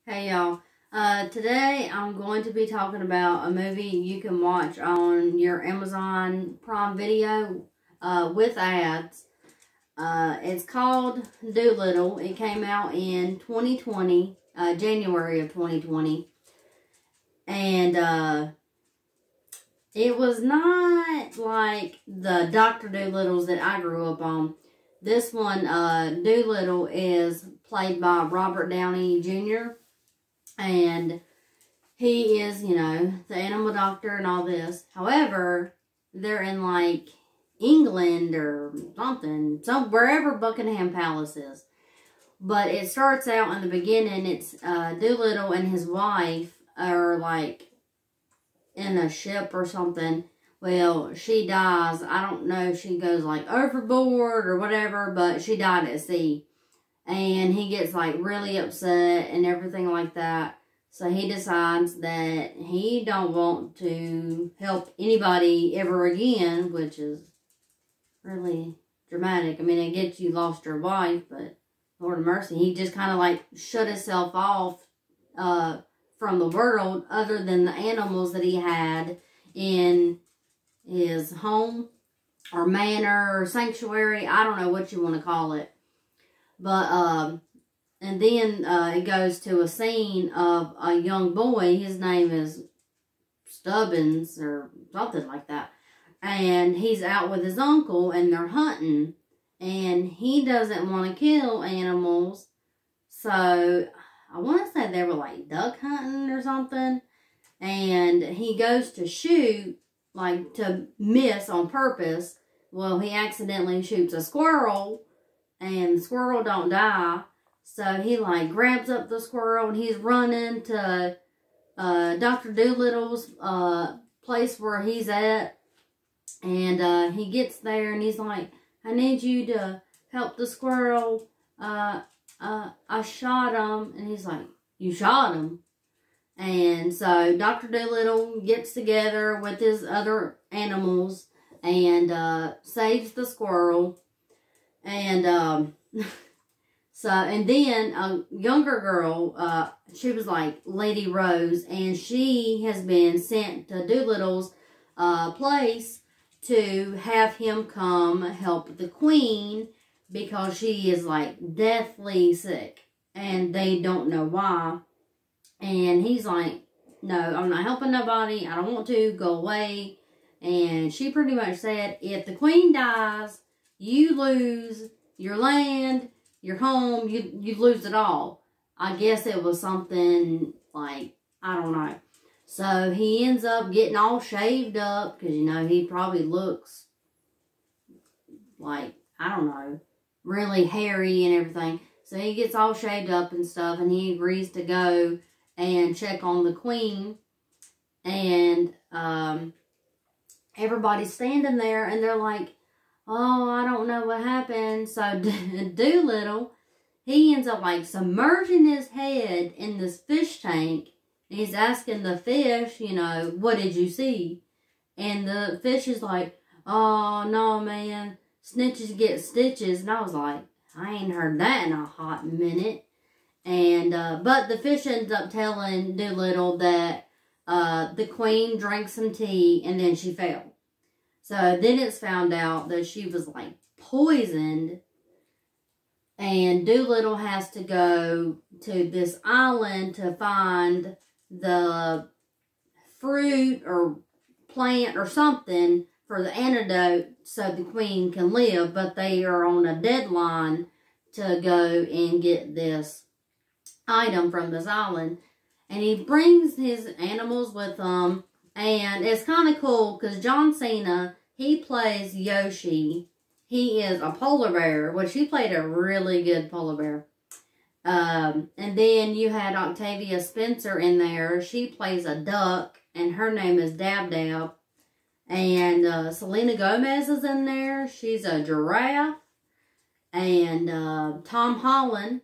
Hey y'all, today I'm going to be talking about a movie you can watch on your Amazon Prime Video with ads. It's called Dolittle. It came out in 2020, January of 2020. And it was not like the Dr. Dolittles that I grew up on. This one, Dolittle, is played by Robert Downey Jr., and he is, the animal doctor and all this. However, they're in like England or something, wherever Buckingham Palace is. But it starts out in the beginning, it's Dolittle and his wife are like in a ship or something. Well, she dies. I don't know if she goes like overboard or whatever, but she died at sea. And he gets like really upset and everything like that. So he decides that he don't want to help anybody ever again, which is really dramatic. I mean, I get you lost your wife, but Lord of mercy, he just kind of like shut himself off from the world other than the animals that he had in his home or manor or sanctuary. I don't know what you want to call it. But, and then it goes to a scene of a young boy. His name is Stubbins or something like that. And he's out with his uncle and they're hunting. And he doesn't want to kill animals. So, I want to say they were like duck hunting or something. And he goes to shoot, like to miss on purpose. Well, he accidentally shoots a squirrel. And the squirrel don't die. So he like grabs up the squirrel and he's running to Dr. Dolittle's place where he's at. And he gets there and he's like, I need you to help the squirrel. I shot him. And he's like, you shot him? And so Dr. Dolittle gets together with his other animals and saves the squirrel. And, and then a younger girl, she was like Lady Rose, and she has been sent to Dolittle's, place to have him come help the queen because she is like deathly sick and they don't know why. And he's like, no, I'm not helping nobody. I don't want to. Go away. And she pretty much said, if the queen dies, you lose your land, your home, you lose it all. I guess it was something like, I don't know. So he ends up getting all shaved up because, he probably looks like, I don't know, really hairy and everything. So he gets all shaved up and stuff and he agrees to go and check on the queen. And everybody's standing there and they're like, oh, I don't know what happened. So Dolittle, he ends up like submerging his head in this fish tank. And he's asking the fish, what did you see? And the fish is like, oh, no, man, snitches get stitches. And I was like, I ain't heard that in a hot minute. And, but the fish ends up telling Dolittle that the queen drank some tea and then she fell. So then it's found out that she was like poisoned. And Dolittle has to go to this island to find the fruit or plant or something for the antidote so the queen can live. But they are on a deadline to go and get this item from this island. And he brings his animals with him. And it's kind of cool because John Cena, he plays Yoshi. He is a polar bear, which he played a really good polar bear. And then you had Octavia Spencer in there. She plays a duck, and her name is Dab Dab. And Selena Gomez is in there. She's a giraffe. And Tom Holland,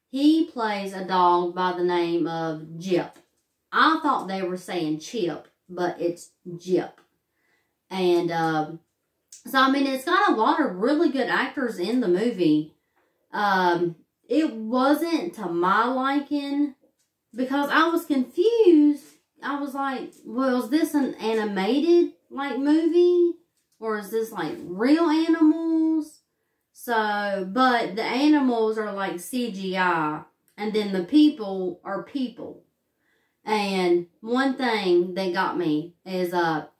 he plays a dog by the name of Jip. I thought they were saying Chip, but it's Jip. And so, I mean, it's got a lot of really good actors in the movie. It wasn't to my liking, because I was confused. I was like, well, is this an animated, like, movie? Or is this, like, real animals? So, but the animals are, like, CGI. And then the people are people. And one thing that got me is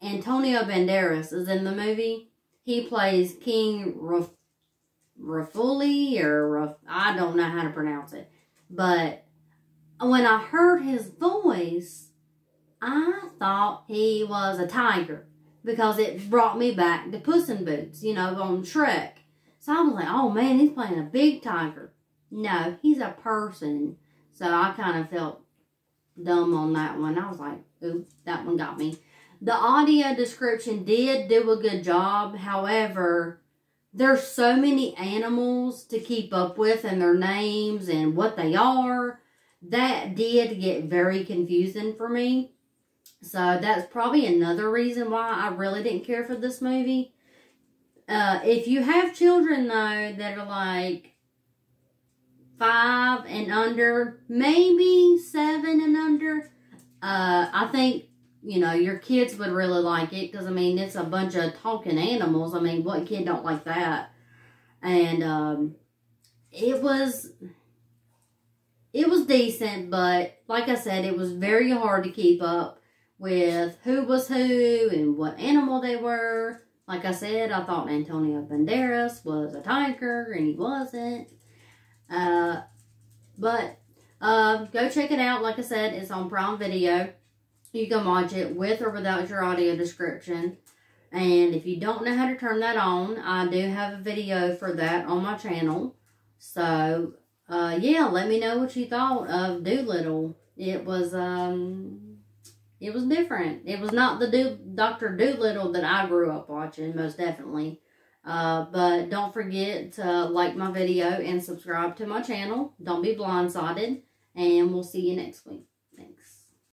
Antonio Banderas is in the movie. He plays King Rafuli, or I don't know how to pronounce it. But when I heard his voice, I thought he was a tiger. Because it brought me back to Puss in Boots, you know, on Shrek. So I was like, oh man, he's playing a big tiger. No, he's a person. So I kind of felt dumb on that one. I was like, ooh, that one got me. The audio description did do a good job. However, there's so many animals to keep up with and their names and what they are. That did get very confusing for me. So that's probably another reason why I really didn't care for this movie. If you have children, though, that are like 5 and under, maybe 7 and under, I think, you know, your kids would really like it. Because, I mean, it's a bunch of talking animals. I mean, what kid don't like that? And it was decent, but like I said, it was very hard to keep up with who was who and what animal they were. Like I said, I thought Antonio Banderas was a tiger, and he wasn't. But go check it out. Like I said, it's on Prime Video. You can watch it with or without your audio description. And if you don't know how to turn that on, I do have a video for that on my channel. So, yeah, let me know what you thought of Dolittle. It was different. It was not the Dr. Dolittle that I grew up watching, most definitely. But don't forget to like my video and subscribe to my channel. Don't be blindsided. And we'll see you next week.